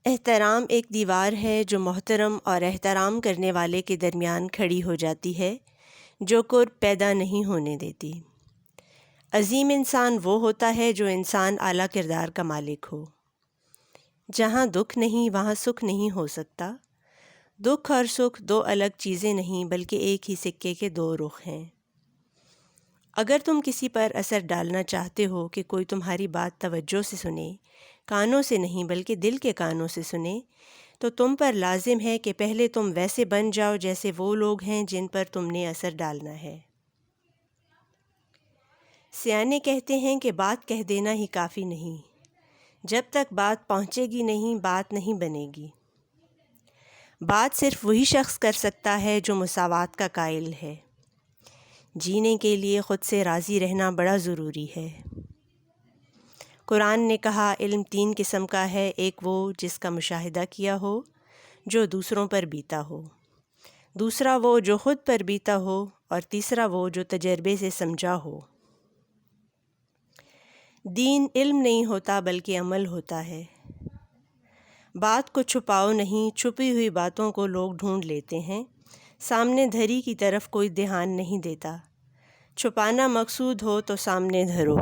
احترام ایک دیوار ہے جو محترم اور احترام کرنے والے کے درمیان کھڑی ہو جاتی ہے، جو قرب پیدا نہیں ہونے دیتی۔ عظیم انسان وہ ہوتا ہے جو انسان اعلیٰ کردار کا مالک ہو۔ جہاں دکھ نہیں وہاں سکھ نہیں ہو سکتا۔ دکھ اور سکھ دو الگ چیزیں نہیں بلکہ ایک ہی سکے کے دو رخ ہیں۔ اگر تم کسی پر اثر ڈالنا چاہتے ہو کہ کوئی تمہاری بات توجہ سے سنے، کانوں سے نہیں بلکہ دل کے کانوں سے سنے، تو تم پر لازم ہے کہ پہلے تم ویسے بن جاؤ جیسے وہ لوگ ہیں جن پر تم نے اثر ڈالنا ہے۔ سیانے کہتے ہیں کہ بات کہہ دینا ہی کافی نہیں، جب تک بات پہنچے گی نہیں بات نہیں بنے گی۔ بات صرف وہی شخص کر سکتا ہے جو مساوات کا قائل ہے۔ جینے کے لیے خود سے راضی رہنا بڑا ضروری ہے۔ قرآن نے کہا علم تین قسم کا ہے، ایک وہ جس کا مشاہدہ کیا ہو جو دوسروں پر بیتا ہو، دوسرا وہ جو خود پر بیتا ہو، اور تیسرا وہ جو تجربے سے سمجھا ہو۔ دین علم نہیں ہوتا بلکہ عمل ہوتا ہے۔ بات کو چھپاؤ نہیں، چھپی ہوئی باتوں کو لوگ ڈھونڈ لیتے ہیں، سامنے دھری کی طرف کوئی دھیان نہیں دیتا۔ چھپانا مقصود ہو تو سامنے دھرو۔